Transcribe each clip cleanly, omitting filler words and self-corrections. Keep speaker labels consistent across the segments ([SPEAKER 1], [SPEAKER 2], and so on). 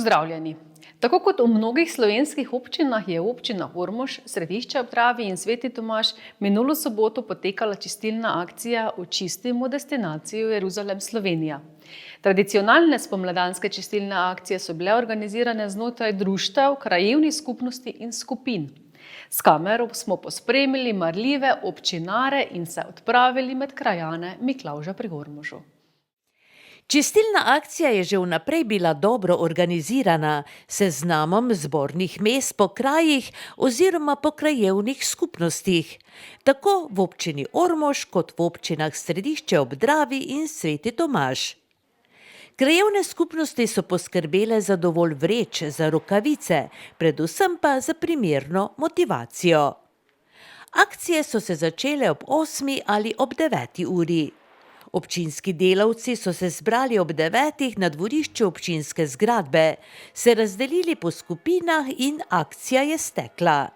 [SPEAKER 1] Pozdravljeni. Tako kot v mnogih slovenskih občinah je občina Ormož, Središče ob Dravi in Sveti Tomaž minulo soboto potekala čistilna akcija Očistimo destinacijo Jeruzalem, Slovenija. Tradicionalne spomladanske čistilne akcije so bile organizirane znotraj društev, krajevnih skupnosti in skupin. S kamero smo pospremili marljive občinare in se odpravili med krajane Miklavža pri Ormožu.
[SPEAKER 2] Čistilna akcija je že vnaprej bila dobro organizirana, s seznamom zbornih mest po krajih oziroma po krajevnih skupnostih, tako v občini Ormož kot v občinah Središče ob Dravi in Sveti Tomaž. Krajevne skupnosti so poskrbele za dovolj vreč, za rokavice, predvsem pa za primerno motivacijo. Akcije so se začele ob 8 ali ob 9 uri. Občinski delavci so se zbrali ob 9 na dvorišču občinske zgradbe, se razdelili po skupinah in akcija je stekla.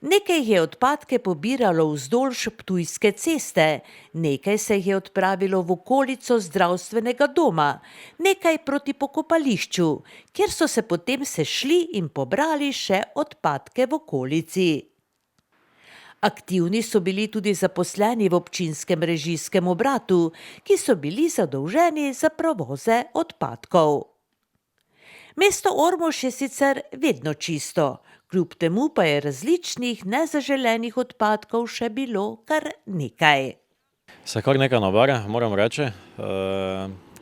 [SPEAKER 2] Nekaj jih je odpadke pobiralo vzdolž Ptujske ceste, nekaj se jih je odpravilo v okolico zdravstvenega doma, nekaj proti pokopališču, kjer so se potem sešli in pobrali še odpadke v okolici. Aktivni so bili tudi zaposleni v občinskem režijskem obratu, ki so bili zadolženi za prevoze odpadkov. Mesto Ormož je sicer vedno čisto, kljub temu pa je različnih nezaželenih odpadkov še bilo kar nekaj.
[SPEAKER 3] Se kar nekaj nabere, moram reči,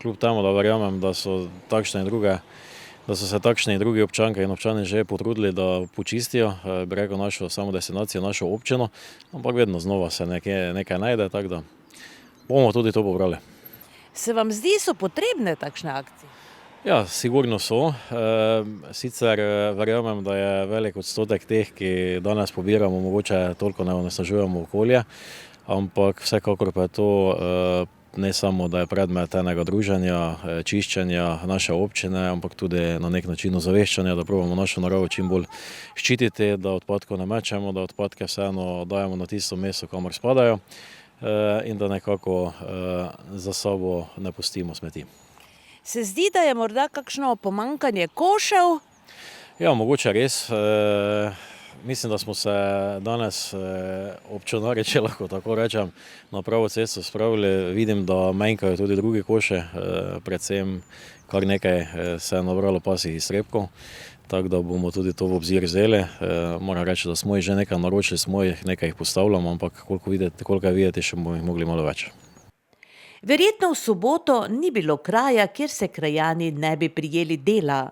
[SPEAKER 3] kljub temu, da verjamem, da so se takšni in drugi občanke in občani že potrudili, da počistijo, bi rekel, našo samo destinacijo, našo občino, ampak vedno znova se nekaj najde, tako da bomo tudi to pobrali.
[SPEAKER 2] Se vam zdi, so potrebne takšne akcije?
[SPEAKER 3] Ja, sigurno so. Sicer verjamem, da je velik odstotek teh, ki danes pobiramo, mogoče toliko ne onesnažujemo okolje, ampak vsekakor pa je to ne samo, da je predmet enega druženja, čiščenja naše občine, ampak tudi na nek način ozaveščanja, da probamo našo naravo čim bolj ščititi, da odpadkov ne mečemo, da odpadke vseeno dajemo na tisto mesto, kamor spadajo in da nekako za sabo ne pustimo smeti.
[SPEAKER 2] Se zdi, da je morda kakšno pomanjkanje košev?
[SPEAKER 3] Ja, mogoče res. Mislim, da smo se danes občinarji, če lahko tako rečem, na pravo cesto spravili. Vidim, da manjkajo tudi drugi koši, predvsem kar nekaj se je nabralo pasjih iztrebkov, tako da bomo tudi to v obzir vzeli. Moram reči, da smo jih že nekaj naročili, nekaj jih postavljamo, ampak koliko je videti, še bomo jih mogli malo več.
[SPEAKER 2] Verjetno v soboto ni bilo kraja, kjer se krajani ne bi prijeli dela.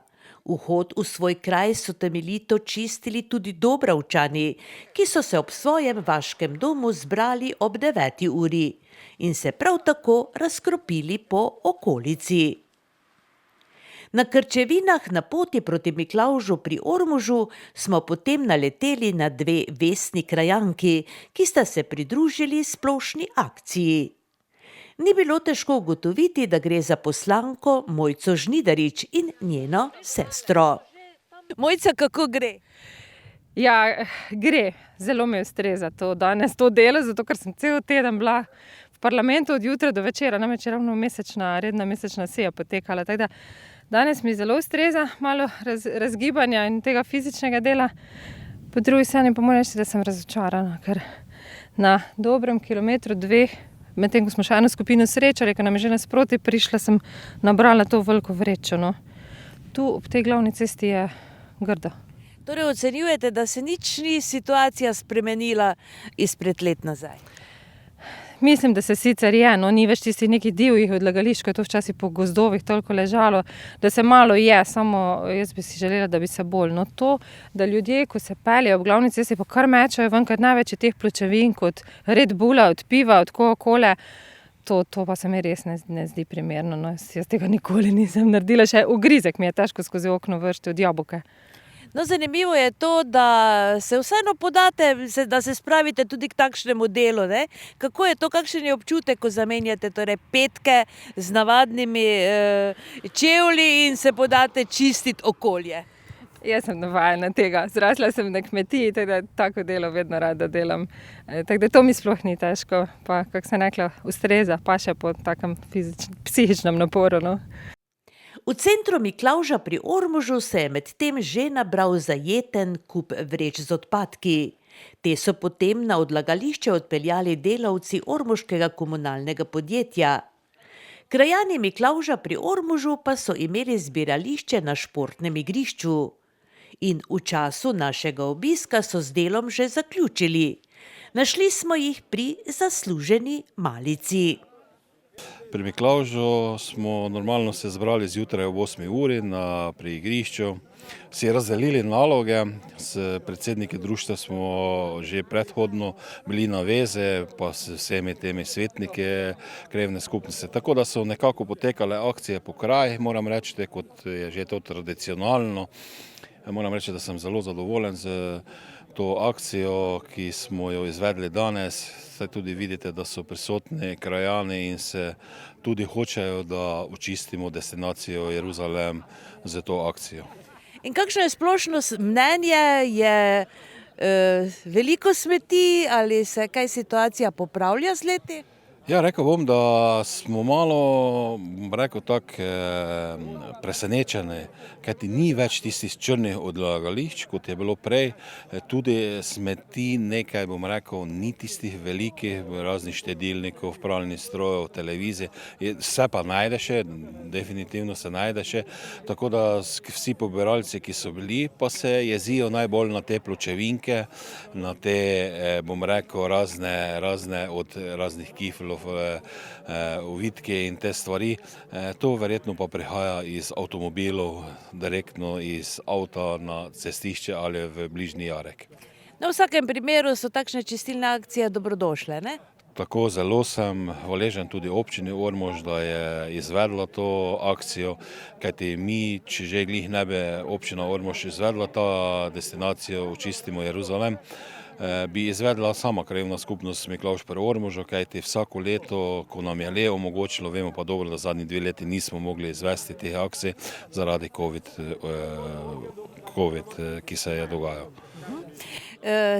[SPEAKER 2] Vhod v svoj kraj so temeljito čistili tudi Dobravčani, ki so se ob svojem vaškem domu zbrali ob 9 uri in se prav tako razkropili po okolici. Na Krčevinah na poti proti Miklavžu pri Ormožu smo potem naleteli na 2 vestni krajanki, ki sta se pridružili splošni akciji. Ni bilo težko ugotoviti, da gre za poslanko Mojco Žnidarič in njeno sestro. Mojca, kako gre?
[SPEAKER 4] Ja, gre. Zelo me ustreza danes to delo, zato ker sem cel teden bila v parlamentu od jutra do večera, namreč je ravno redna mesečna seja potekala. Tako da danes mi zelo ustreza malo razgibanja in tega fizičnega dela. Po drugi strani pa moram reči, da sem razočarana, ker na dobrem kilometru 2, medtem ko smo še eno skupino srečali, ko nam je že nasproti prišla, sem nabrala to veliko vrečo. No. Tu ob tej glavni cesti je grdo.
[SPEAKER 2] Torej ocenjujete, da se nič ni situacija spremenila izpred let nazaj?
[SPEAKER 4] Mislim, da se sicer je, no, ni več tistih nekih divjih odlagališč, ko je to včasih po gozdovih toliko ležalo, da se malo je, samo jaz bi si želela, da bi se bolj. No to, da ljudje, ko se peljejo ob glavni cesti, pa kar mečajo ven, kar največ je teh pločevin, kot Red Bulla, od piva, od Coca-Cole, to pa se mi res ne zdi primerno. No, jaz tega nikoli nisem naredila, še ugrizek mi je težko skozi okno vršti od jabolka.
[SPEAKER 2] No, zanimivo je to, da se vseeno podate, da se spravite tudi k takšnemu delu, ne? Kako je to, kakšen je občutek, ko zamenjate torej petke z navadnimi čevlji in se podate čistiti okolje?
[SPEAKER 4] Jaz sem navajena tega. Zrasla sem na kmetiji, tako da tako delo vedno rada delam. Tako da to mi sploh ni težko. Pa, kako sem rekla, ustreza, pa še po takem psihičnem naporu. No.
[SPEAKER 2] V centru Miklavža pri Ormožu se je medtem že nabral zajeten kup vreč z odpadki. Te so potem na odlagališče odpeljali delavci ormoškega komunalnega podjetja. Krajani Miklavža pri Ormožu pa so imeli zbirališče na športnem igrišču. In v času našega obiska so z delom že zaključili. Našli smo jih pri zasluženi malici.
[SPEAKER 5] Pri Miklavžu smo normalno se zbrali zjutraj ob 8. uri pri igrišču, si razdelili naloge, s predsedniki društva smo že predhodno bili na veze, pa s vsemi temi svetniki krajevne skupnosti. Tako da so nekako potekale akcije po kraju, moram reči, kot je že to tradicionalno. Moram reči, da sem zelo zadovoljen z to akcijo, ki smo jo izvedli danes. Saj tudi vidite, da so prisotni krajani in se tudi hočejo, da očistimo destinacijo Jeruzalem z to akcijo.
[SPEAKER 2] In kakšno je splošno mnenje? Je veliko smeti ali se kaj situacija popravlja z leti?
[SPEAKER 5] Ja, rekel bom, da smo malo, rekel tako, presenečeni, kajti ni več tistih črnih odlagališč, kot je bilo prej. Tudi smeti nekaj, bom rekel, ni tistih velikih, raznih štedilnikov, pralnih strojev, televizij. Vse pa najde še, definitivno se najde še. Tako da vsi pobiralci, ki so bili, pa se jezijo najbolj na te pločevinke, na te, bom rekel, razne od raznih kiflov, ovitke in te stvari. To verjetno pa prihaja iz avtomobilov, direktno iz avta na cestišče ali v bližnji jarek.
[SPEAKER 2] Na vsakem primeru so takšne čistilne akcije dobrodošle, ne?
[SPEAKER 5] Tako zelo sem hvaležen tudi občini Ormož, da je izvedla to akcijo, kajti mi, če že glih ne bi občina Ormož izvedla ta destinacijo Očistimo Jeruzalem, bi izvedla sama krajevna skupnost Miklavž pri Ormožu, kajti vsako leto, ko nam je le omogočilo, vemo pa dobro, da zadnji 2 leti nismo mogli izvesti teh akcij zaradi COVID, ki se je dogajal.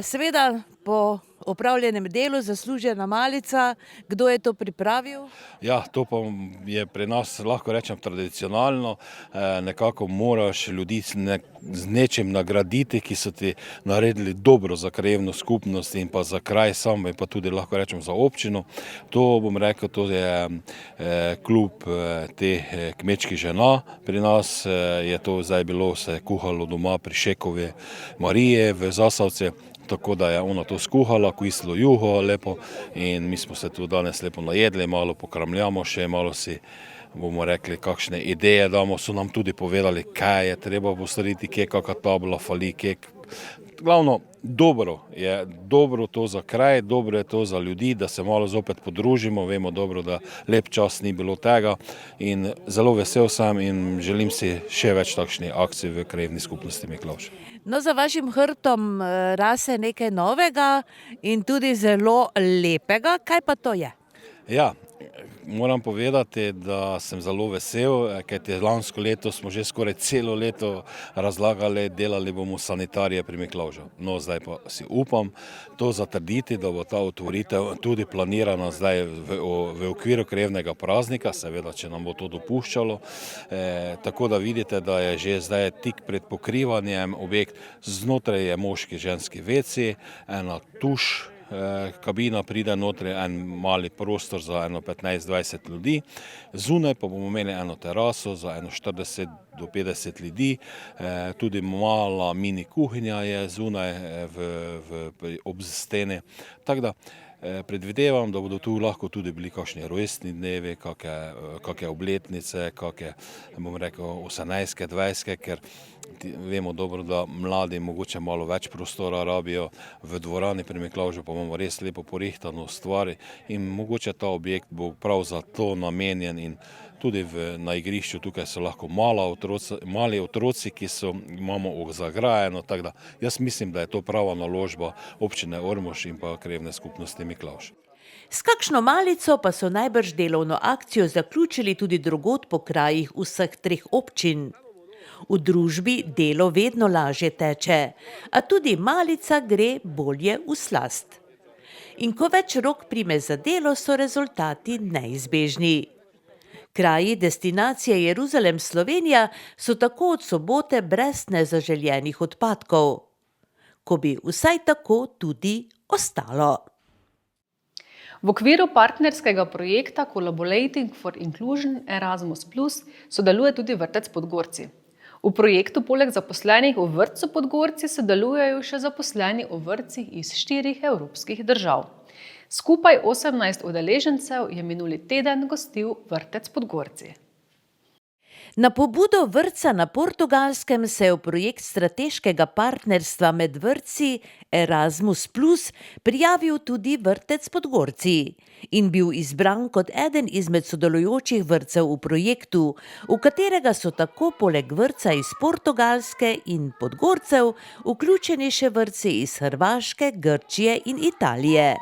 [SPEAKER 2] Seveda po opravljenem delu zaslužena malica. Kdo je to pripravil?
[SPEAKER 5] Ja, to pa je pri nas, lahko rečem, tradicionalno. Nekako moraš ljudi z nečim nagraditi, ki so ti naredili dobro za krajevno skupnost in pa za kraj sam in pa tudi lahko rečem za občino. To bom rekel, to je klub teh kmečkih žena. Pri nas je to zdaj bilo se kuhalo doma pri Šekovi Marije v Zasavci. Tako da je ona to skuhala, kvislo juho lepo in mi smo se tu danes lepo najedli, malo pokramljamo še, malo si bomo rekli, kakšne ideje damo, so nam tudi povedali, kaj je treba postoriti, kje kakva tabla fali, Glavno, dobro je to za kraj, dobro je to za ljudi, da se malo zopet podružimo, vemo dobro, da lep čas ni bilo tega in zelo vesel sem in želim si še več takšnih akcij v krajevni skupnosti Miklavž.
[SPEAKER 2] No, za vašim hrbtom rase nekaj novega in tudi zelo lepega. Kaj pa to je?
[SPEAKER 5] Ja, moram povedati, da sem zelo vesel, kajti lansko leto smo že skoraj celo leto razlagali, delali bomo sanitarije pri Miklavžu. No, zdaj pa si upam to zatrditi, da bo ta otvoritev tudi planirana zdaj v okviru krajevnega praznika, seveda, če nam bo to dopuščalo. Tako da vidite, da je že zdaj tik pred pokrivanjem objekt, znotraj je moški, ženski WC, ena tuš, kabina pride notri, en mali prostor za 15-20 ljudi, zunaj pa bomo imeli eno teraso za 40 do 50 ljudi, tudi mala mini kuhinja je zunaj ob steni, tako da predvidevam, da bodo tu lahko tudi bili kakšni rojstni dnevi, kakšne obletnice, kakšne, bom rekel, 18, 20, ker vemo dobro, da mladi mogoče malo več prostora rabijo. V dvorani pri Miklavžu pa imamo res lepo porihtano stvari in mogoče ta objekt bo prav za to namenjen in tudi na igrišču tukaj so lahko mali otroci, ki imamo zagrajeno, tako da jaz mislim, da je to prava naložba občine Ormož in pa krajevne skupnosti Miklavž.
[SPEAKER 2] S kakšno malico pa so najbrž delovno akcijo zaključili tudi drugod po krajih vseh 3 občin. V družbi delo vedno lažje teče, a tudi malica gre bolje v slast. In ko več rok prime za delo, so rezultati neizbežni. Kraji destinacije Jeruzalem Slovenija so tako od sobote brez nezaželenih odpadkov. Ko bi vsaj tako tudi ostalo.
[SPEAKER 1] V okviru partnerskega projekta Collaborating for Inclusion Erasmus Plus sodeluje tudi vrtec Podgorci. V projektu poleg zaposlenih v vrtcu Podgorci sodelujejo še zaposleni v vrtcih iz 4 evropskih držav. Skupaj 18 udeležencev je minuli teden gostil vrtec Podgorci.
[SPEAKER 2] Na pobudo vrtca na Portugalskem se je v projekt strateškega partnerstva med vrtci Erasmus Plus prijavil tudi vrtec Podgorci in bil izbran kot eden izmed sodelujočih vrtcev v projektu, v katerega so tako poleg vrtca iz Portugalske in Podgorcev vključeni še vrtci iz Hrvaške, Grčije in Italije.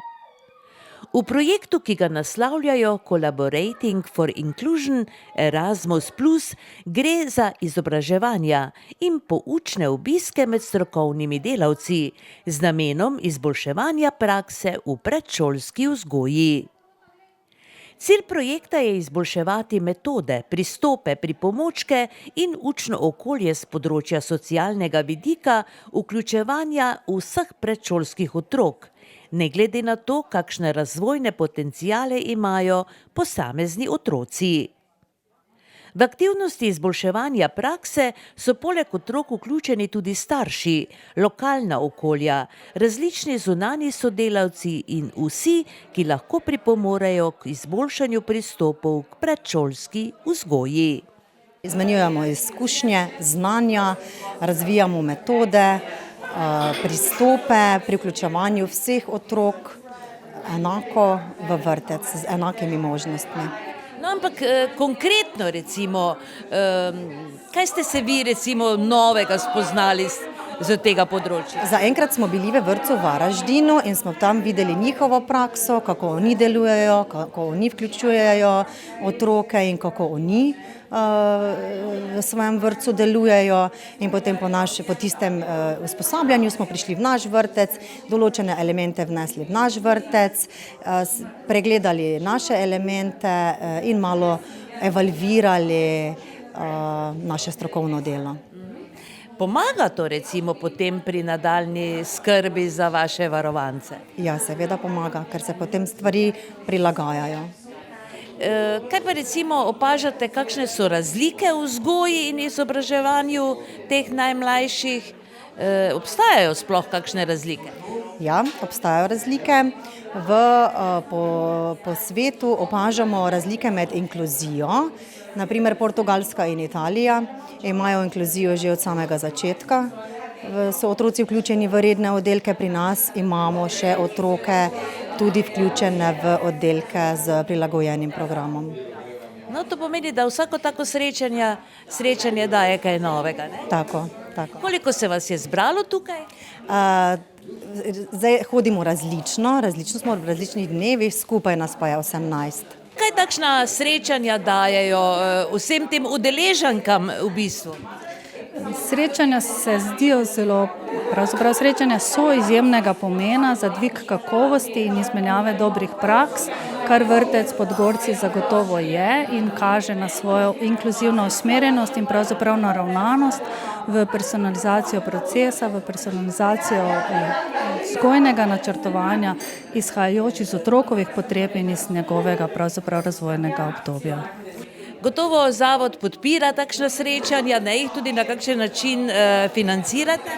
[SPEAKER 2] V projektu, ki ga naslavljajo Collaborating for Inclusion Erasmus Plus, gre za izobraževanja in poučne obiske med strokovnimi delavci z namenom izboljševanja prakse v predšolski vzgoji. Cilj projekta je izboljševati metode, pristope, pripomočke in učno okolje z področja socialnega vidika vključevanja vseh predšolskih otrok, ne glede na to, kakšne razvojne potenciale imajo posamezni otroci. V aktivnosti izboljševanja prakse so poleg otrok vključeni tudi starši, lokalna okolja, različni zunanji sodelavci in vsi, ki lahko pripomorejo k izboljšanju pristopov k predšolski vzgoji.
[SPEAKER 6] Izmenjujemo izkušnje, znanja, razvijamo metode, pristope pri vključevanju vseh otrok enako v vrtec z enakimi možnostmi.
[SPEAKER 2] No, ampak konkretno recimo, kaj ste se vi recimo novega spoznali z tega področja?
[SPEAKER 6] Zaenkrat smo bili v vrtcu v Varaždinu in smo tam videli njihovo prakso, kako oni delujejo, kako oni vključujejo otroke in kako oni v svojem vrtcu delujejo. In potem po tistem usposabljanju smo prišli v naš vrtec, določene elemente vnesli v naš vrtec, pregledali naše elemente in malo evalvirali naše strokovno delo.
[SPEAKER 2] Pomaga to recimo potem pri nadaljnji skrbi za vaše varovance?
[SPEAKER 6] Ja, seveda pomaga, ker se potem stvari prilagajajo.
[SPEAKER 2] Kaj pa recimo opažate, kakšne so razlike v vzgoji in izobraževanju teh najmlajših? Obstajajo sploh kakšne razlike?
[SPEAKER 6] Ja, obstajajo razlike. Po svetu opažamo razlike med inkluzijo. Naprimer Portugalska in Italija imajo inkluzijo že od samega začetka. So otroci vključeni v redne oddelke, pri nas imamo še otroke tudi vključene v oddelke z prilagojenim programom.
[SPEAKER 2] No, to pomeni, da vsako tako srečanje daje kaj novega, ne?
[SPEAKER 6] Tako.
[SPEAKER 2] Koliko se vas je zbralo tukaj?
[SPEAKER 6] Zdaj hodimo različno smo v različnih dnevih, skupaj nas pa je 18.
[SPEAKER 2] Kaj takšna srečanja dajejo vsem tem udeleženkam v bistvu?
[SPEAKER 7] Srečanja se zdijo srečanja so izjemnega pomena za dvig kakovosti in izmenjave dobrih praks, kar vrtec Podgorci zagotovo je in kaže na svojo inkluzivno usmerjenost in pravzaprav naravnanost v personalizacijo procesa, v personalizacijo vzgojnega načrtovanja, izhajajoč iz otrokovih potreb in iz njegovega pravzaprav razvojnega obdobja.
[SPEAKER 2] Gotovo zavod podpira takšna srečanja, ne jih tudi na kakšen način financirate?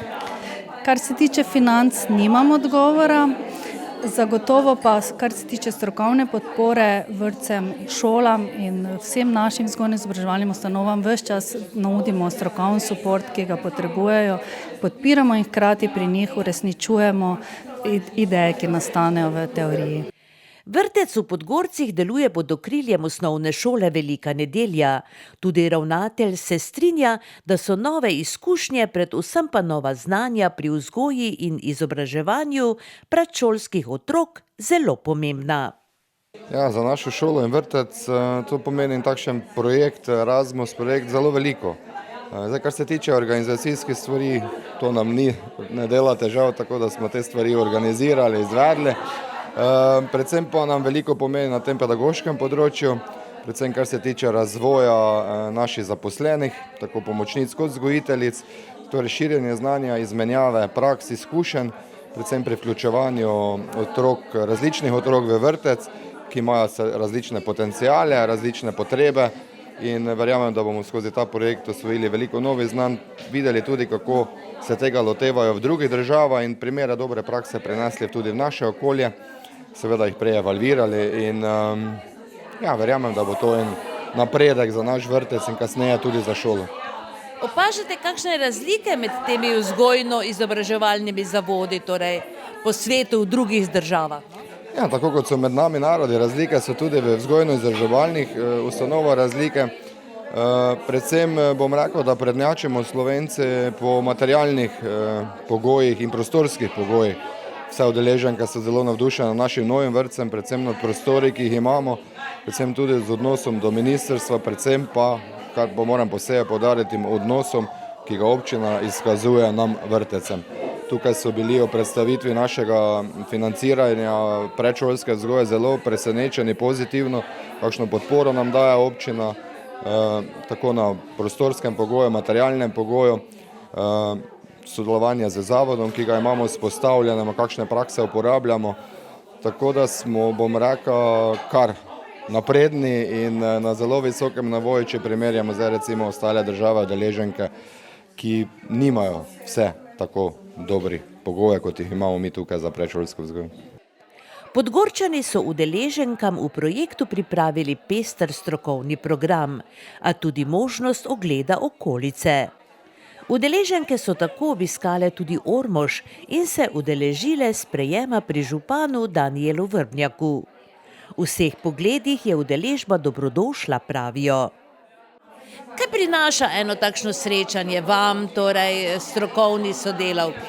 [SPEAKER 7] Kar se tiče financ, nimam odgovora. Zagotovo pa, kar se tiče strokovne podpore vrtcem, šolam in vsem našim vzgojno-izobraževalnim ustanovam, ves čas nudimo strokovni suport, ki ga potrebujejo, podpiramo in hkrati pri njih uresničujemo ideje, ki nastanejo v teoriji.
[SPEAKER 2] Vrtec v Podgorcih deluje pod okriljem osnovne šole Velika nedelja. Tudi ravnatelj se strinja, da so nove izkušnje, predvsem pa nova znanja pri vzgoji in izobraževanju predšolskih otrok zelo pomembna.
[SPEAKER 8] Ja, za našo šolo in vrtec to pomeni takšen projekt, Erasmus projekt, zelo veliko. Zdaj, kar se tiče organizacijskih stvari, to nam ne dela težav, tako da smo te stvari organizirali, izvedli. Predvsem pa nam veliko pomeni na tem pedagoškem področju, predvsem kar se tiče razvoja naših zaposlenih, tako pomočnic kot vzgojiteljic, torej širjenje znanja, izmenjave praks, izkušenj, predvsem pri vključevanju različnih otrok v vrtec, ki imajo različne potencijale, različne potrebe in verjamem, da bomo skozi ta projekt osvojili veliko novih znanj, videli tudi, kako se tega lotevajo v drugih državah in primere dobre prakse prenesli tudi v naše okolje, seveda jih prej evalvirali in verjamem, da bo to en napredek za naš vrtec in kasneje tudi za šolo.
[SPEAKER 2] Opažate kakšne razlike med temi vzgojno-izobraževalnimi zavodi, torej po svetu v drugih državah?
[SPEAKER 8] Ja, tako kot so med nami narodi, razlike so tudi v vzgojno-izobraževalnih ustanovah razlike. Predvsem bom rekel, da prednjačimo Slovenci po materialnih pogojih in prostorskih pogojih. Vse udeleženke so zelo navdušene nad našim novim vrtcem, predvsem nad prostori, ki jih imamo, predvsem tudi z odnosom do ministrstva, predvsem pa, kar moram posebej poudariti, odnosom, ki ga občina izkazuje nam vrtecem. Tukaj so bili o predstavitvi našega financiranja predšolske vzgoje zelo presenečeni pozitivno, kakšno podporo nam daje občina, tako na prostorskem pogoju, materialnem pogoju, sodelovanje z zavodom, ki ga imamo vzpostavljeno, kakšne prakse uporabljamo, tako da smo, bom rekel, kar napredni in na zelo visokem nivoju, če primerjamo zdaj recimo ostale države udeleženke, ki nimajo vse tako dobri pogoje, kot jih imamo mi tukaj za predšolsko vzgojo.
[SPEAKER 2] Podgorčani so udeleženkam v projektu pripravili pester strokovni program, a tudi možnost ogleda okolice. Udeleženke so tako obiskale tudi Ormož in se udeležile sprejema pri županu Danijelu Vrbnjaku. V vseh pogledih je udeležba dobrodošla, pravijo. Kaj prinaša eno takšno srečanje vam, torej strokovni sodelavki?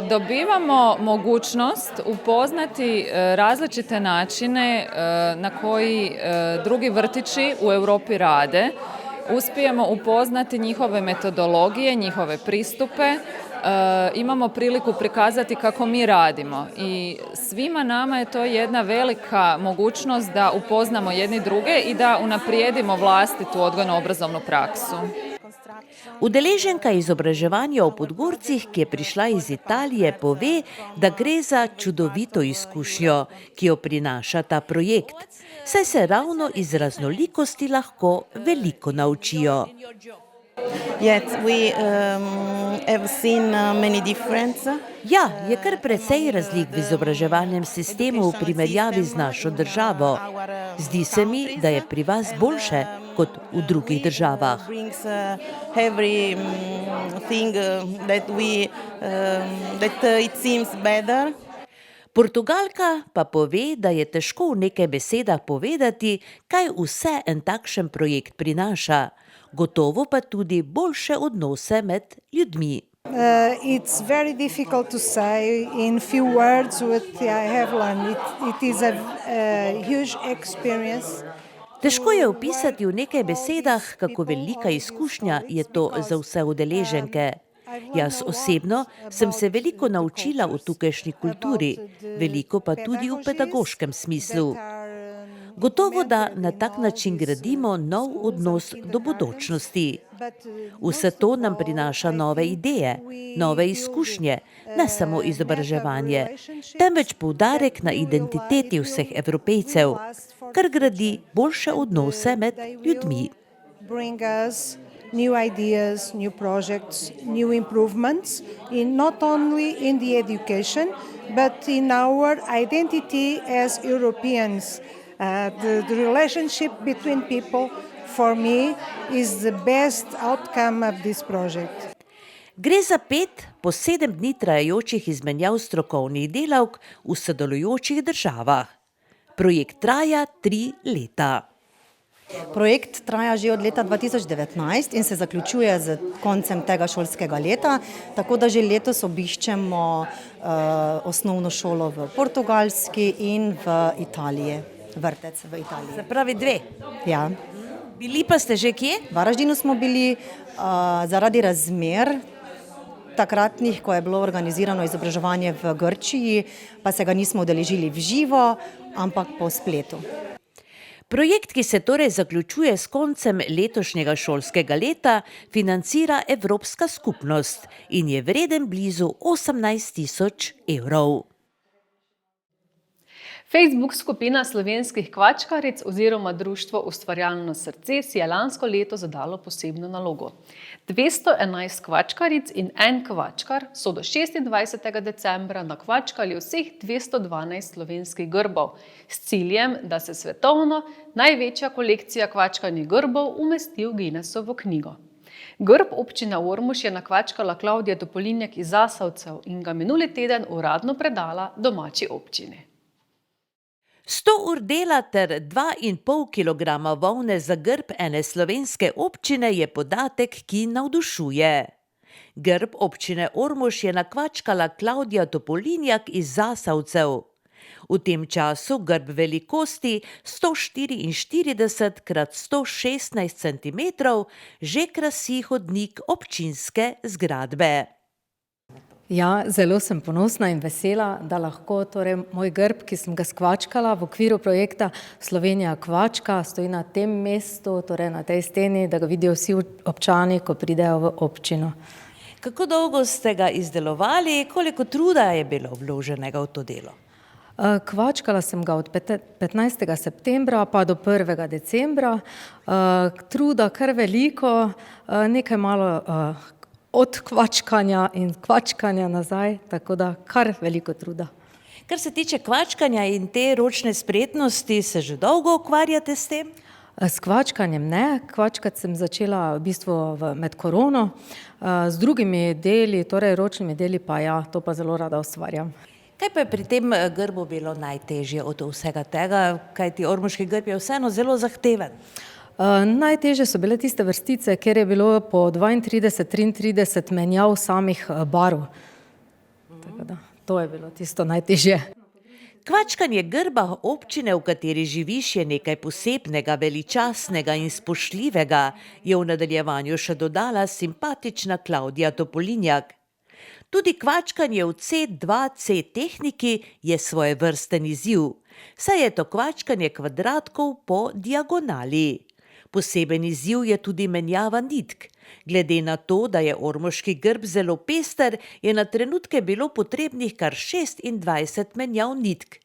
[SPEAKER 4] Dobivamo mogućnost upoznati različite načine na koji drugi vrtići u Europi rade. Uspijemo upoznati njihove metodologije, njihove pristupe, imamo priliku prikazati kako mi radimo i svima nama je to jedna velika mogućnost da upoznamo jedni druge i da unaprijedimo vlastitu odgojno-obrazovnu praksu.
[SPEAKER 2] Udeleženka izobraževanja v Podgorcih, ki je prišla iz Italije, pove, da gre za čudovito izkušnjo, ki jo prinaša ta projekt, saj se ravno iz raznolikosti lahko veliko naučijo. Ja, je kar precej razlik v izobraževalnem sistemu v primerjavi z našo državo. Zdi se mi, da je pri vas boljše kot v drugih državah. Portugalka pa pove, da je težko v nekaj besedah povedati, kaj vse en takšen projekt prinaša. Gotovo pa tudi boljše odnose med ljudmi.
[SPEAKER 9] It's very difficult to say in few words what I have learned. It is a huge experience.
[SPEAKER 2] Težko je opisati v nekaj besedah, kako velika izkušnja je to za vse udeleženke. Jaz osebno sem se veliko naučila o tukajšnji kulturi, veliko pa tudi v pedagoškem smislu. Gotovo, da na tak način gradimo nov odnos do bodočnosti. Vse to nam prinaša nove ideje, nove izkušnje, ne samo izobraževanje, temveč poudarek na identiteti vseh Evropejcev, kar gradi boljše odnose med ljudmi.
[SPEAKER 9] New ideas, new projects, new improvements, not only in the education, but in our identity as Europeans. The relationship between people, for me, is the best outcome of this project.
[SPEAKER 2] Gre za 5 po 7 dni trajajočih izmenjav strokovnih delavk v sodelujočih državah. Projekt traja 3 leta.
[SPEAKER 6] Projekt traja že od leta 2019 in se zaključuje z koncem tega šolskega leta, tako da že letos obiščemo osnovno šolo v Portugalski in v Italiji, vrtec v Italiji.
[SPEAKER 2] Se pravi 2?
[SPEAKER 6] Ja.
[SPEAKER 2] Bili pa ste že kje?
[SPEAKER 6] V Varaždinu smo bili zaradi razmer takratnih, ko je bilo organizirano izobraževanje v Grčiji, pa se ga nismo udeležili v živo, ampak po spletu.
[SPEAKER 2] Projekt, ki se torej zaključuje s koncem letošnjega šolskega leta, financira Evropska skupnost in je vreden blizu 18 000 evrov.
[SPEAKER 1] Facebook skupina slovenskih kvačkaric oziroma društvo Ustvarjalno srce si je lansko leto zadalo posebno nalogo. 211 kvačkaric in en kvačkar so do 26. decembra nakvačkali vseh 212 slovenskih grbov s ciljem, da se svetovno največja kolekcija kvačkanih grbov umesti v Guinnessovo knjigo. Grb občine Ormož je nakvačkala Klavdija Topolinjak iz Zasavcev in ga minuli teden uradno predala domači občini.
[SPEAKER 2] 100 ur dela ter 2,5 kilograma volne za grb ene slovenske občine je podatek, ki navdušuje. Grb občine Ormož je nakvačkala Klavdija Topolinjak iz Zasavcev. V tem času grb velikosti 144 x 116 cm že krasi hodnik občinske zgradbe.
[SPEAKER 10] Ja, zelo sem ponosna in vesela, da lahko moj grb, ki sem ga skvačkala v okviru projekta Slovenija kvačka, stoji na tem mestu, torej na tej steni, da ga vidijo vsi občani, ko pridejo v občino.
[SPEAKER 2] Kako dolgo ste ga izdelovali, koliko truda je bilo vloženega v to delo?
[SPEAKER 10] Kvačkala sem ga od 15. septembra pa do 1. decembra. Truda kar veliko, nekaj malo od kvačkanja in kvačkanja nazaj, tako da kar veliko truda.
[SPEAKER 2] Kar se tiče kvačkanja in te ročne spretnosti, se že dolgo ukvarjate s tem?
[SPEAKER 10] S kvačkanjem ne, kvačkati sem začela v bistvu med korono, z drugimi deli, torej ročnimi deli pa ja, to pa zelo rada ustvarjam.
[SPEAKER 2] Kaj pa je pri tem grbu bilo najtežje od vsega tega, kajti ormoški grb je vseeno zelo zahteven?
[SPEAKER 10] Najtežje so bile tiste vrstice, kjer je bilo po 32-33 menjav samih barv. Tako da, to je bilo tisto najtežje.
[SPEAKER 2] Kvačkanje grba občine, v kateri živiš, je nekaj posebnega, veličastnega in spoštljivega, je v nadaljevanju še dodala simpatična Klavdija Topolinjak. Tudi kvačkanje v C2C tehniki je svojevrsten izziv, saj je to kvačkanje kvadratkov po diagonali. Poseben izziv je tudi menjava nitk. Glede na to, da je ormoški grb zelo pester, je na trenutke bilo potrebnih kar 26 menjav nitk,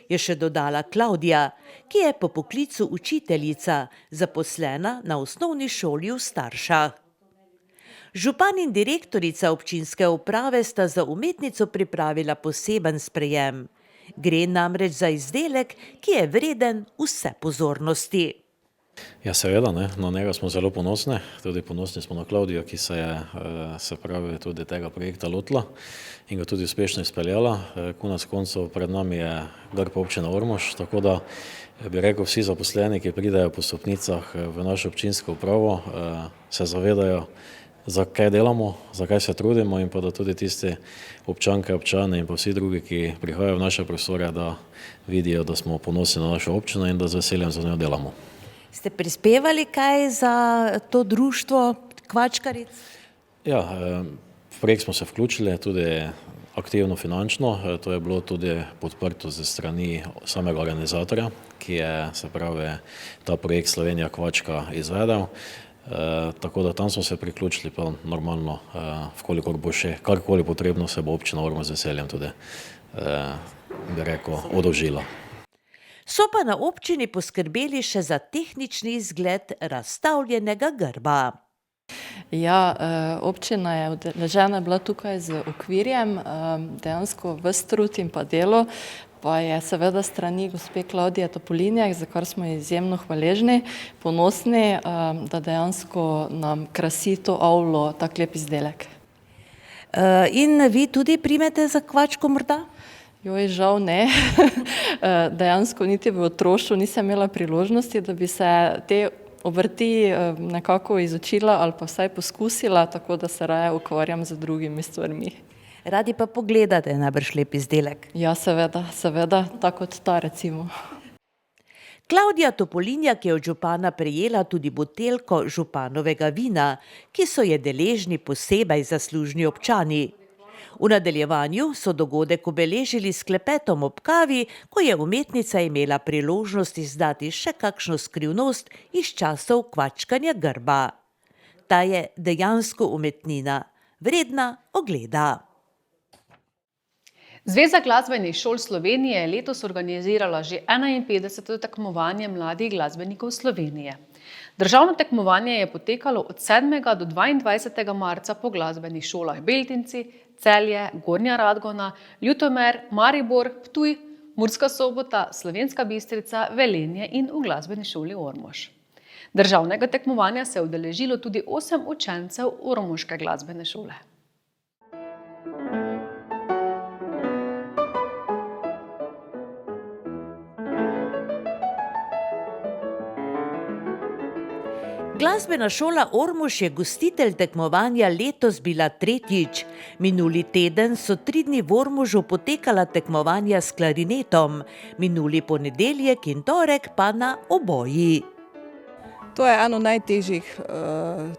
[SPEAKER 2] je še dodala Klavdija, ki je po poklicu učiteljica, zaposlena na osnovni šoli v Staršah. Župan in direktorica občinske uprave sta za umetnico pripravila poseben sprejem. Gre namreč za izdelek, ki je vreden vse pozornosti.
[SPEAKER 3] Ja, seveda, na njega smo zelo ponosni. Tudi ponosni smo na Klavdijo, ki se je tudi tega projekta lotila in ga tudi uspešno izpeljala. Konec koncev pred nami je grb občine Ormož, tako da bi rekel, vsi zaposleni, ki pridejo po stopnicah v našo občinsko upravo, se zavedajo, zakaj delamo, zakaj se trudimo in pa da tudi tisti občanke, občani in pa vsi drugi, ki prihajajo v naše prostore, da vidijo, da smo ponosni na našo občino in da z veseljem za njo delamo.
[SPEAKER 2] Ste prispevali kaj za to društvo kvačkaric?
[SPEAKER 3] Ja, v projekt smo se vključili tudi aktivno finančno. To je bilo tudi podprto ze strani samega organizatorja, ki je ta projekt Slovenija kvačka izvedel. Tako da tam smo se priključili, pa normalno, vkolikor bo še karkoli potrebno, se bo občina Ormož z veseljem tudi, bi rekel, oddolžila.
[SPEAKER 2] So pa na občini poskrbeli še za tehnični izgled razstavljenega grba.
[SPEAKER 11] Ja, občina je udeležena bila tukaj z okvirjem, dejansko ves trud in pa delo, pa je seveda strani gospe Klavdije Topolinjak, za kar smo izjemno hvaležni, ponosni, da dejansko nam krasi to avlo tak lep izdelek.
[SPEAKER 2] In vi tudi primete za kvačko morda?
[SPEAKER 11] Joj, žal ne. Dejansko niti v otroštvu nisem imela priložnosti, da bi se te obrti nekako izučila ali pa vsaj poskusila, tako da se raje ukvarjam z drugimi stvarmi.
[SPEAKER 2] Radi pa pogledate najbrž lep izdelek.
[SPEAKER 11] Ja, seveda, tako kot ta recimo.
[SPEAKER 2] Klavdija Topolinjak je od župana prejela tudi buteljko županovega vina, ki so je deležni posebej zaslužni občani. V nadaljevanju so dogodek obeležili s klepetom ob kavi, ko je umetnica imela priložnost izdati še kakšno skrivnost iz časov kvačkanja grba. Ta je dejansko umetnina, vredna ogleda.
[SPEAKER 1] Zveza glasbenih šol Slovenije je letos organizirala že 51. tekmovanje mladih glasbenikov Slovenije. Državno tekmovanje je potekalo od 7. do 22. marca po glasbenih šolah Beltinci, Celje, Gornja Radgona, Ljutomer, Maribor, Ptuj, Murska Sobota, Slovenska Bistrica, Velenje in v glasbeni šoli Ormož. Državnega tekmovanja se je udeležilo tudi 8 učencev ormoške glasbene šole.
[SPEAKER 2] Glasbena šola Ormož je gostitelj tekmovanja letos bila tretjič. Minuli teden so 3 dni v Ormožu potekala tekmovanja s klarinetom, minuli ponedeljek in torek pa na oboji.
[SPEAKER 12] To je eno najtežjih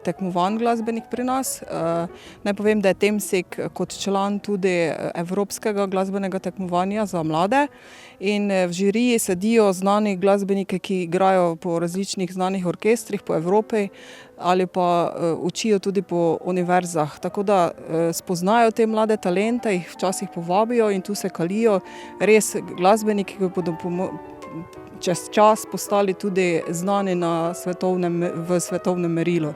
[SPEAKER 12] tekmovanj glasbenih pri nas. Naj povem, da je Temsek kot član tudi Evropskega glasbenega tekmovanja za mlade in v žiriji sedijo znani glasbeniki, ki igrajo po različnih znanih orkestrih po Evropi ali pa učijo tudi po univerzah. Tako da spoznajo te mlade talente, jih včasih povabijo in tu se kalijo res glasbeniki, ki bodo čez čas postali tudi znani v svetovnem merilu.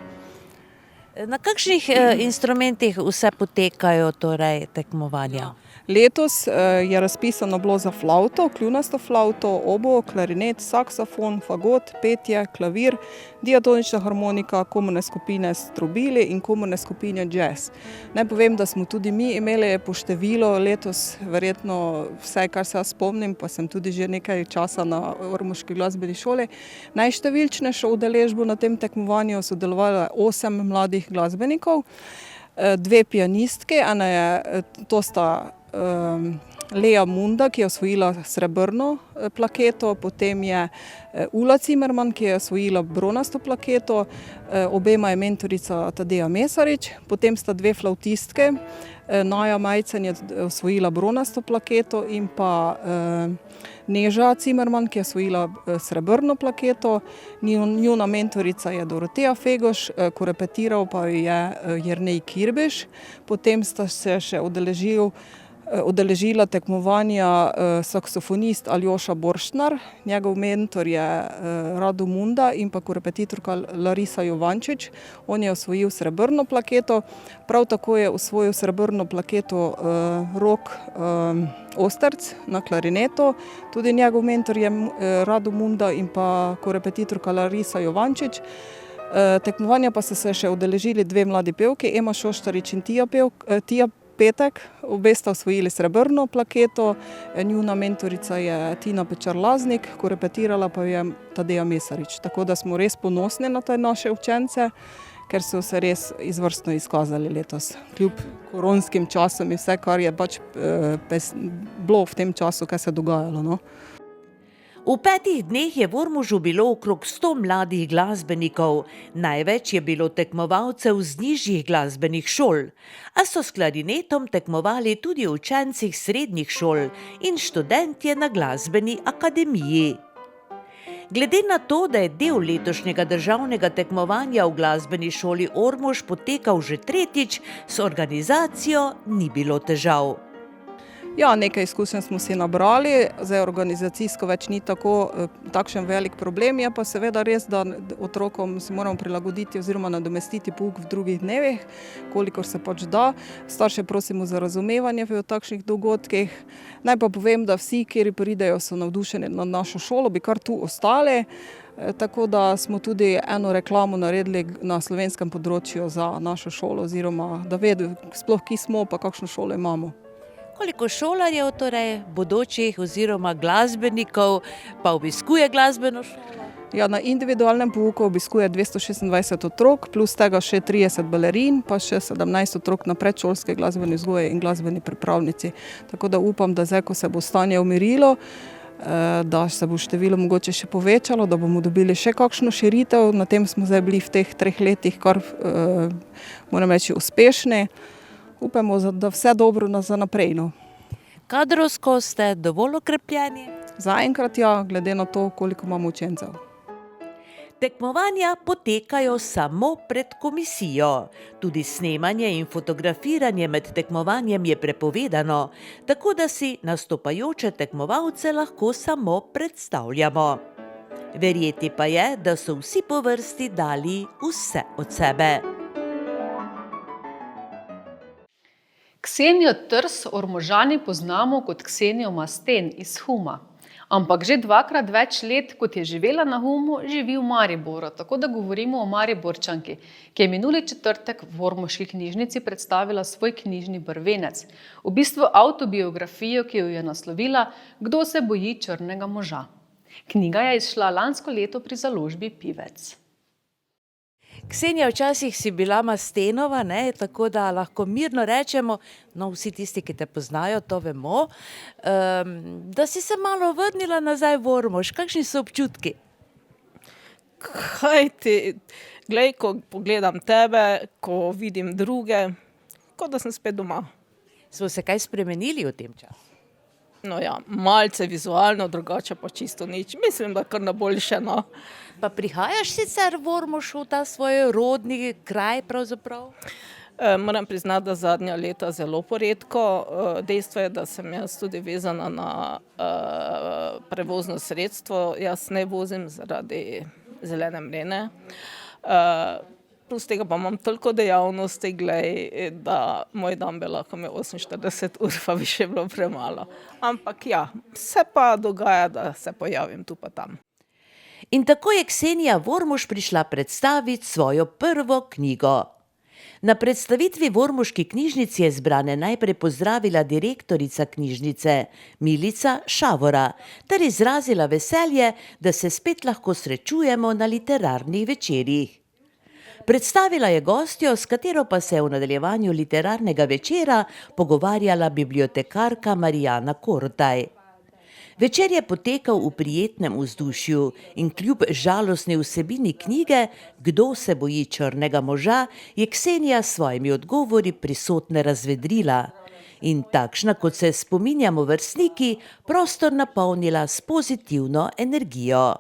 [SPEAKER 2] Na kakšnih instrumentih vse potekajo torej tekmovanja?
[SPEAKER 12] Letos je razpisano bilo za flavto, kljunasto flavto, obo, klarinet, saksofon, fagot, petje, klavir, diatonična harmonika, komorne skupine strobili in komorne skupine jazz. Naj povem, da smo tudi mi imeli po število letos, verjetno vse, kar se jaz spomnim, pa sem tudi že nekaj časa na Ormoški glasbeni šoli, najštevilčnejšo udeležbo na tem tekmovanju sodelovalo 8 mladih glasbenikov, 2 pianistke, to sta Lea Munda, ki je osvojila srebrno plaketo, potem je Ula Cimerman, ki je osvojila bronasto plaketo, obema je mentorica Tadeja Mesarič, potem sta 2 flavtistke, Naja Majcen je osvojila bronasto plaketo in pa Neža Cimerman, ki je osvojila srebrno plaketo, njuna mentorica je Doroteja Fegoš, korepetiral pa je Jernej Kirbež, potem sta se še udeležila tekmovanja saksofonist Aljoša Borštnar, njegov mentor je Rado Munda in pa korepetitorka Larisa Jovančič, on je osvojil srebrno plaketo, prav tako je osvojil srebrno plaketo Rok Osterc na klarinetu, tudi njegov mentor je Rado Munda in pa korepetitorka Larisa Jovančič. Tekmovanja pa so se še udeležili 2 mladi pevki, Ema Šoštarič in Tija Petek, obe sta osvojili srebrno plaketo, njuna mentorica je Tina Pečar-Laznik, korepetirala pa je Tadeja Mesarič. Tako da smo res ponosni na te naše učence, ker so se res izvrstno izkazali letos. Kljub koronskim časom in vse, kar je pač bilo v tem času, kaj se je dogajalo, no.
[SPEAKER 2] V 5 dneh je v Ormožu bilo okrog 100 mladih glasbenikov, največ je bilo tekmovalcev z nižjih glasbenih šol, a so s klarinetom tekmovali tudi učenci srednjih šol in študentje na glasbeni akademiji. Glede na to, da je del letošnjega državnega tekmovanja v glasbeni šoli Ormož potekal že tretjič, s organizacijo ni bilo težav.
[SPEAKER 12] Ja, nekaj izkušenj smo si nabrali, zdaj organizacijsko več ni takšen velik problem, je pa seveda res, da otrokom se moramo prilagoditi oziroma nadomestiti pouk v drugih dnevih, kolikor se pač da. Starše prosimo za razumevanje v takšnih dogodkih. Naj pa povem, da vsi, kjer pridejo, so navdušeni nad našo šolo, bi kar tu ostali, tako da smo tudi eno reklamo naredili na slovenskem področju za našo šolo, oziroma da vedo sploh, ki smo, pa kakšno šolo imamo.
[SPEAKER 2] Koliko šolarjev, torej bodočih oziroma glasbenikov, pa obiskuje glasbeno šolo?
[SPEAKER 12] Ja, na individualnem pouku obiskuje 226 otrok, plus tega še 30 balerin, pa še 17 otrok na predšolske glasbene vzgoje in glasbeni pripravnici. Tako da upam, da zdaj, ko se bo stanje umirilo, da se bo število mogoče še povečalo, da bomo dobili še kakšno širitev. Na tem smo zdaj bili v teh 3 letih kar, moram reči, uspešni. upamo, da vse dobro za naprej. No.
[SPEAKER 2] Kadrovsko ste dovolj okrepljeni?
[SPEAKER 12] Zaenkrat ja, glede na to, koliko imamo učencev.
[SPEAKER 2] Tekmovanja potekajo samo pred komisijo. Tudi snemanje in fotografiranje med tekmovanjem je prepovedano, tako da si nastopajoče tekmovalce lahko samo predstavljamo. Verjeti pa je, da so vsi po vrsti dali vse od sebe.
[SPEAKER 1] Ksenijo Trs Ormožani poznamo kot Ksenijo Masten iz Huma. Ampak že 2-krat več let, kot je živela na Humu, živi v Mariboru. Tako da govorimo o Mariborčanki, ki je minuli četrtek v ormoški knjižnici predstavila svoj knjižni prvenec. V bistvu avtobiografijo, ki jo je naslovila Kdo se boji črnega moža. Knjiga je izšla lansko leto pri založbi Pivec.
[SPEAKER 2] Ksenija, včasih si bila Mastenova, ne? Tako da lahko mirno rečemo, no vsi tisti, ki te poznajo, to vemo, da si se malo vrnila nazaj v Ormož. Kakšni so občutki?
[SPEAKER 13] Kaj ti, glej, ko pogledam tebe, ko vidim druge, kot da sem spet doma.
[SPEAKER 2] Smo se kaj spremenili v tem času?
[SPEAKER 13] No ja, malce vizualno, drugače pa čisto nič. Mislim, da kar na boljše, no.
[SPEAKER 2] Pa prihajaš sicer v Ormož, v ta svoj rodni kraj pravzaprav?
[SPEAKER 13] Moram priznati, da zadnja leta zelo poredko. Dejstvo je, da sem jaz tudi vezana na prevozno sredstvo. Jaz ne vozim zaradi zelene mrene. Plus tega pa imam toliko dejavnosti, glej, da moj dan bi lahko imel 48 ur, pa bi še bilo premalo. Ampak ja, se pa dogaja, da se pojavim tu pa tam.
[SPEAKER 2] In tako je Ksenija v Ormož prišla predstaviti svojo prvo knjigo. Na predstavitvi v ormoški knjižnici je zbrane najprej pozdravila direktorica knjižnice Milica Šavora ter izrazila veselje, da se spet lahko srečujemo na literarnih večerjih. Predstavila je gostjo, s katero pa se je v nadaljevanju literarnega večera pogovarjala bibliotekarka Marijana Kortaj. Večer je potekal v prijetnem vzdušju in kljub žalostni vsebini knjige Kdo se boji črnega moža, je Ksenija s svojimi odgovori prisotne razvedrila in takšna, kot se spominjamo vrstniki, prostor napolnila s pozitivno energijo.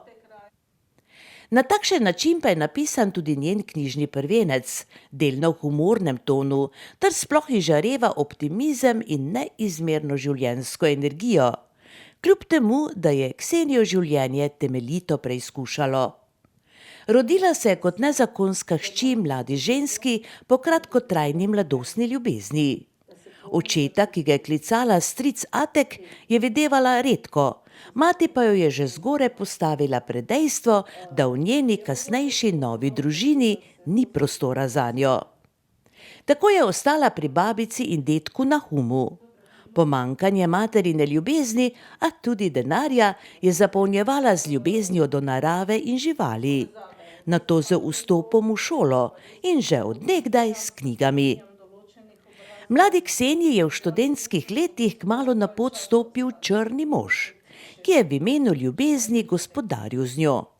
[SPEAKER 2] Na takšen način pa je napisan tudi njen knjižni prvenec, delno v humornem tonu, ter sploh izžareva optimizem in neizmerno življenjsko energijo. Kljub temu, da je Ksenijo življenje temeljito preizkušalo. Rodila se je kot nezakonska hči mladi ženski po kratkotrajni mladostni ljubezni. Očeta, ki ga je klicala stric Atek, je videvala redko, mati pa jo je že zgoraj postavila pred dejstvo, da v njeni kasnejši novi družini ni prostora zanjo. Tako je ostala pri babici in dedku na Humu. Pomanjkanje materine ljubezni, a tudi denarja, je zapolnjevala z ljubeznijo do narave in živali. Nato z vstopom v šolo in že od nekdaj s knjigami. Mladi Kseniji je v študentskih letih kmalu na pot stopil črni mož, ki je v imenu ljubezni gospodaril z njo.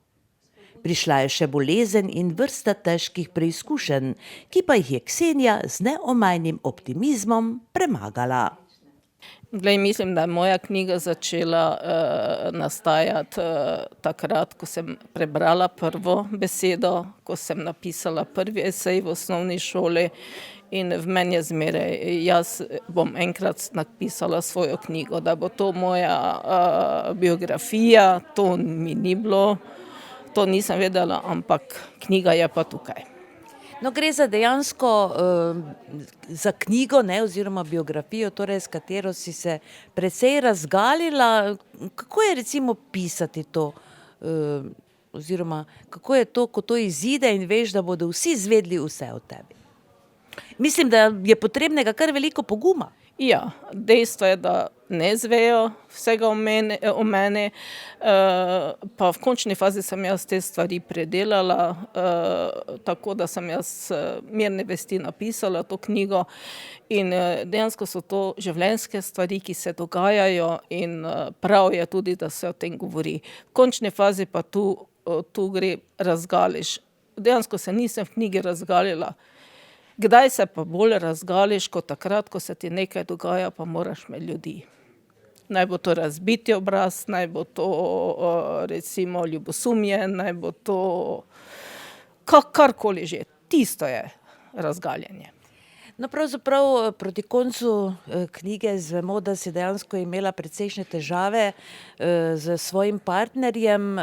[SPEAKER 2] Prišla je še bolezen in vrsta težkih preizkušenj, ki pa jih je Ksenija z neomajnim optimizmom premagala.
[SPEAKER 13] Glej, mislim, da je moja knjiga začela nastajati takrat, ko sem prebrala prvo besedo, ko sem napisala prvi esej v osnovni šoli in v meni je zmeraj, jaz bom enkrat napisala svojo knjigo, da bo to moja biografija, to mi ni bilo, to nisem vedela, ampak knjiga je pa tukaj.
[SPEAKER 2] No, gre za dejansko za knjigo, ne, oziroma biografijo, torej, s katero si se precej razgalila. Kako je recimo pisati to, oziroma kako je to, ko to izide in veš, da bodo vsi izvedli vse o tebi? Mislim, da je potrebnega kar veliko poguma.
[SPEAKER 13] Ja, dejstvo je, da ne zvejo vsega o meni, pa v končni fazi sem jaz te stvari predelala, tako da sem jaz mirne vesti napisala to knjigo in dejansko so to življenjske stvari, ki se dogajajo in prav je tudi, da se o tem govori. V končni fazi pa tu gre razgališ. Dejansko se nisem v knjigi razgalila. Kdaj se pa bolj razgališ, kot takrat, ko se ti nekaj dogaja, pa moraš med ljudi. Naj bo to razbiti obraz, naj bo to recimo ljubosumje, naj bo to karkoli že. Tisto je razgaljenje.
[SPEAKER 2] No, pravzaprav proti koncu knjige zvemo, da si dejansko imela precejšnje težave z svojim partnerjem,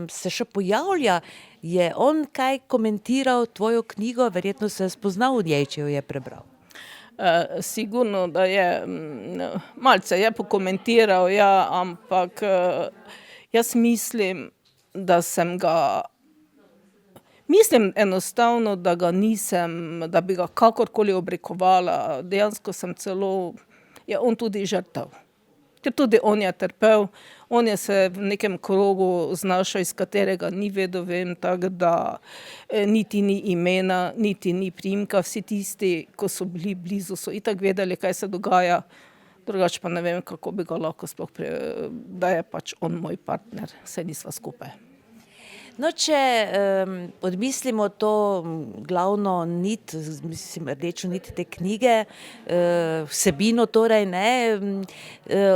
[SPEAKER 2] se še pojavlja. Je on kaj komentiral tvojo knjigo? Verjetno se je spoznal v njej, če jo je prebral.
[SPEAKER 13] Sigurno, da je, malce je pokomentiral, ja, ampak jaz mislim, da sem ga, mislim enostavno, da ga nisem, da bi ga kakorkoli oblikovala, dejansko sem celo, je on tudi žrtev. Ker tudi on je trpel, on je se v nekem krogu znašel, iz katerega ni vedel, vem, tako da niti ni imena, niti ni priimka, vsi tisti, ko so bili blizu, so itak vedeli, kaj se dogaja, drugače pa ne vem, kako bi ga lahko sploh, da je pač on moj partner, saj nisva skupaj.
[SPEAKER 2] No, če odmislimo to glavno nit, mislim, rdečo nit te knjige, vsebino torej ne,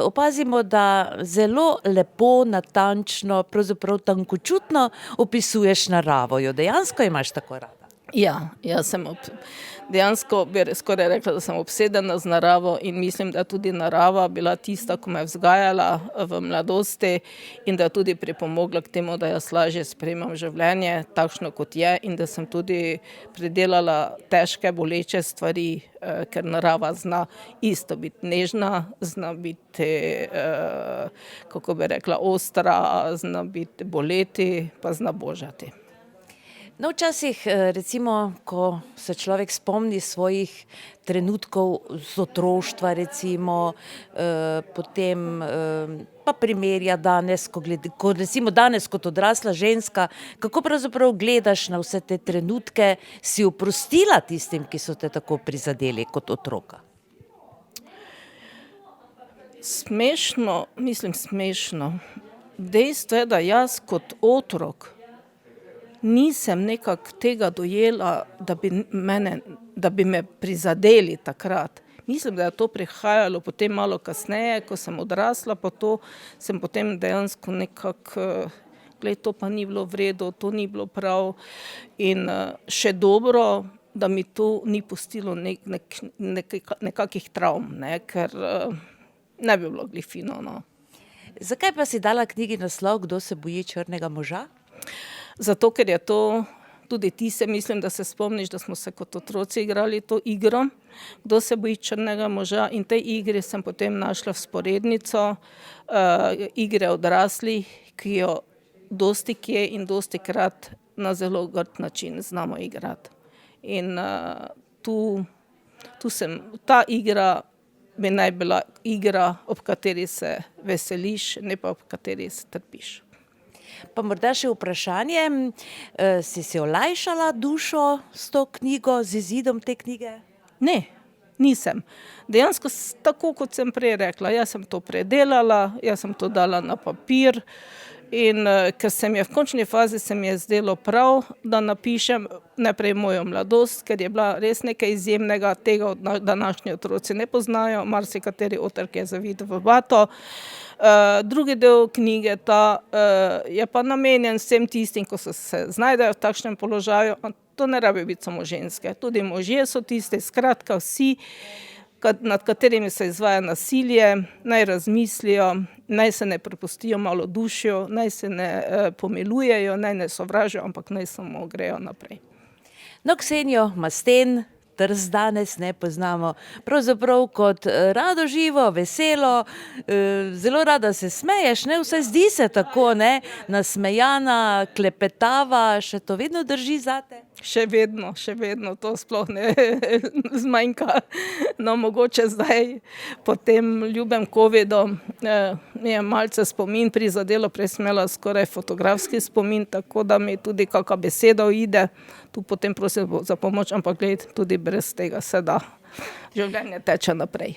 [SPEAKER 2] opazimo, da zelo lepo, natančno, pravzaprav tankočutno opisuješ naravo. Jo dejansko imaš tako rada?
[SPEAKER 13] Ja, jaz sem dejansko bi skoraj rekla, da sem obsedena z naravo in mislim, da je tudi narava bila tista, ko me je vzgajala v mladosti in da je tudi pripomogla k temu, da jaz lažje sprejemam življenje takšno, kot je, in da sem tudi predelala težke, boleče stvari, ker narava zna isto biti nežna, zna biti, kako bi rekla, ostra, zna biti boleti, pa zna božati.
[SPEAKER 2] No, včasih, recimo, ko se človek spomni svojih trenutkov z otroštva, recimo, potem pa primerja danes, ko recimo danes kot odrasla ženska, kako pravzaprav gledaš na vse te trenutke, si oprostila tistim, ki so te tako prizadeli kot otroka?
[SPEAKER 13] Smešno, mislim smešno. Dejstvo je, da jaz kot otrok nisem nekako tega dojela, da bi me prizadeli takrat. Mislim, da je to prihajalo potem malo kasneje, ko sem odrasla, pa to sem potem dejansko nekako, to pa ni bilo v redu, to ni bilo prav. In še dobro, da mi to ni pustilo nekakih travm, ne, ker ne bi bilo glih fino, no.
[SPEAKER 2] Zakaj pa si dala knjigi naslov Kdo se boji črnega moža?
[SPEAKER 13] Zato, ker je to, tudi ti se mislim, da se spomniš, da smo se kot otroci igrali to igro, Kdo se boji črnega moža, in tej igri sem potem našla vzporednico igre odraslih, ki jo dosti kje in dosti krat na zelo grd način znamo igrati. In ta igra bi naj bila igra, ob kateri se veseliš, ne pa ob kateri se trpiš.
[SPEAKER 2] Pa morda še vprašanje, si olajšala dušo s to knjigo, z izidom te knjige?
[SPEAKER 13] Ne, nisem. Dejansko tako, kot sem prej rekla, jaz sem to predelala, jaz sem to dala na papir in ker se mi je v končni fazi se mi je zdelo prav, da napišem najprej mojo mladost, ker je bila res nekaj izjemnega, tega današnji otroci ne poznajo, marsikateri otrok je zavit v vato. Drugi del knjige je pa namenjen vsem tistim, ko se znajdejo v takšnem položaju, to ne rabi biti samo ženske, tudi možje so tisti, skratka vsi, nad katerimi se izvaja nasilje, naj razmislijo, naj se ne prepustijo malodušju, naj se ne pomilujejo, naj ne sovražijo, ampak naj samo grejo naprej.
[SPEAKER 2] No, Ksenijo Masten Trst danes ne poznamo pravzaprav kot rado živo, veselo, zelo rada se smeješ, ne, vse zdi se tako, ne, nasmejana, klepetava, še to vedno drži zate?
[SPEAKER 13] Še vedno, to sploh ne zmanjka. No, mogoče zdaj po tem ljubem covidu mi je malce spomin prizadelo, prej sem imela skoraj fotografski spomin, tako da mi tudi kakšna beseda uide, tu potem prosim za pomoč, ampak gled, tudi brez tega se da. Življenje teče naprej.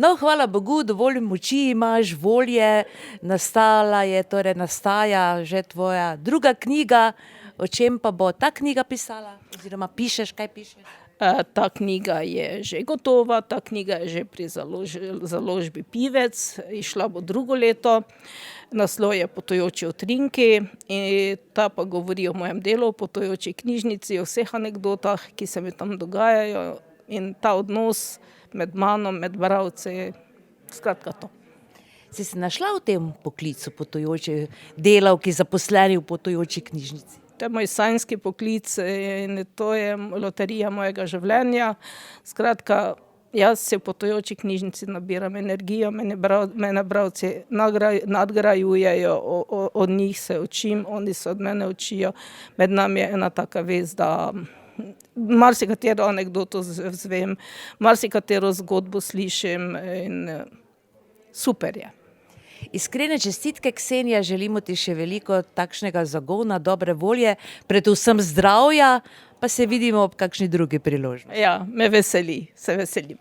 [SPEAKER 2] No, hvala Bogu, dovolj moči imaš, volje, nastaja že tvoja druga knjiga. O čem pa bo ta knjiga pisala? Oziroma pišeš, kaj pišeš?
[SPEAKER 13] Ta knjiga je že gotova, ta knjiga je že pri založbi Pivec, išla bo drugo leto. Naslov je Potujoči utrinki in ta pa govori o mojem delu, o potujoči knjižnici, o vseh anekdotah, ki se mi tam dogajajo in ta odnos med mano, med bralci, skratka to.
[SPEAKER 2] Si se našla v tem poklicu potujoče delavki, zaposleni v potujoči knjižnici?
[SPEAKER 13] To je moj sanjski poklic in to je loterija mojega življenja. Skratka, jaz se v potujoči knjižnici nabiram energijo, mene bralci nadgrajujejo, od njih se učim, oni se od mene učijo. Med nami je ena taka vez, da marsikatero anekdoto zvem, marsikatero zgodbo slišim in super je.
[SPEAKER 2] Iskrene čestitke, Ksenija, želimo ti še veliko takšnega zagona, dobre volje, predvsem zdravja, pa se vidimo ob kakšni drugi priložnosti.
[SPEAKER 13] Ja, me veseli, se veselim.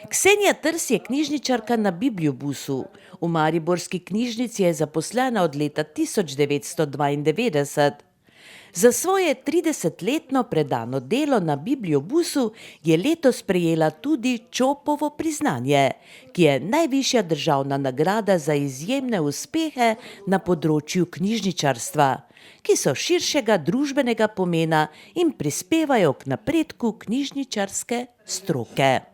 [SPEAKER 2] Ksenija Trs je knjižničarka na Bibliobusu. V mariborski knjižnici je zaposlena od leta 1992. Za svoje 30-letno predano delo na Bibliobusu je letos prejela tudi Čopovo priznanje, ki je najvišja državna nagrada za izjemne uspehe na področju knjižničarstva, ki so širšega družbenega pomena in prispevajo k napredku knjižničarske stroke.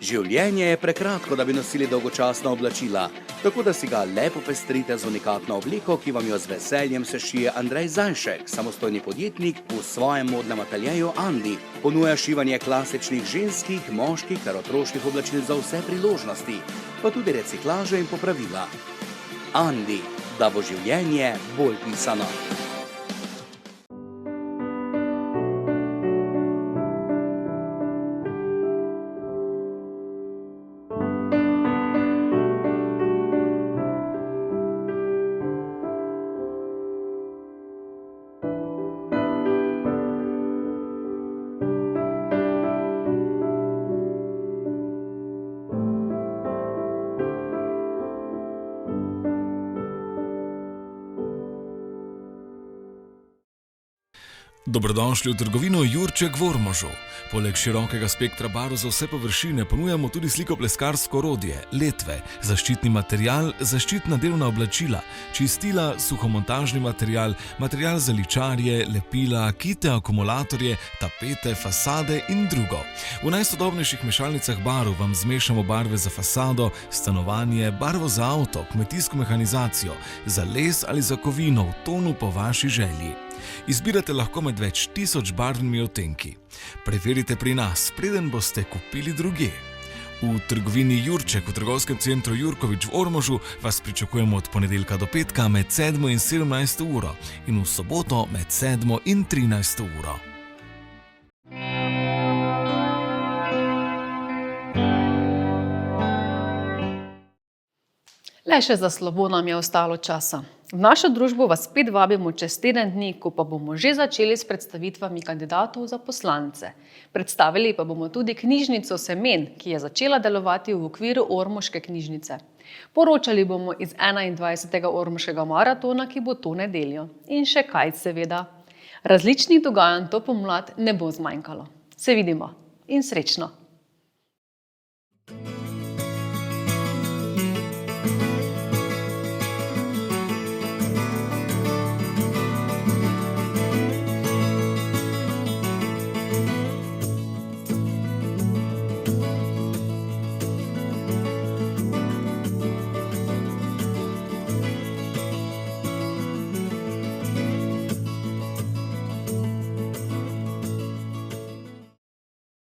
[SPEAKER 14] Življenje je prekratko, da bi nosili dolgočasna oblačila, tako da si ga le popestrite z unikatno obleko, ki vam jo z veseljem sešije Andrej Zajšek, samostojni podjetnik v svojem modnem ateljeju Andi. Ponuja šivanje klasičnih ženskih, moških ter otroških oblačil za vse priložnosti, pa tudi reciklažo in popravila. Andi, da bo življenje bolj pisano.
[SPEAKER 15] Dobrodošli v trgovino Jurček v Ormožu. Poleg širokega spektra barv za vse površine ponujamo tudi slikopleskarsko orodje, letve, zaščitni material, zaščitna delovna oblačila, čistila, suhomontažni material, material za ličarje, lepila, kite, akumulatorje, tapete, fasade in drugo. V najsodobnejših mešalnicah barv vam zmešamo barve za fasado, stanovanje, barvo za avto, kmetijsko mehanizacijo, za les ali za kovino v tonu po vaši želji. Izbirate lahko med več 1000 barvnimi odtenki. Preverite pri nas, preden boste kupili drugje. V trgovini Jurček v trgovskem centru Jurkovič v Ormožu vas pričakujemo od ponedeljka do petka med 7 in 17 uro in v soboto med 7 in 13 uro.
[SPEAKER 1] Le še za slovo nam je ostalo časa. V našo družbo vas spet vabimo čez teden dni, ko pa bomo že začeli s predstavitvami kandidatov za poslance. Predstavili pa bomo tudi knjižnico Semen, ki je začela delovati v okviru Ormoške knjižnice. Poročali bomo iz 21. Ormoškega maratona, ki bo to nedeljo. In še kaj seveda. Različnih dogajanj to pomlad ne bo zmanjkalo. Se vidimo in srečno!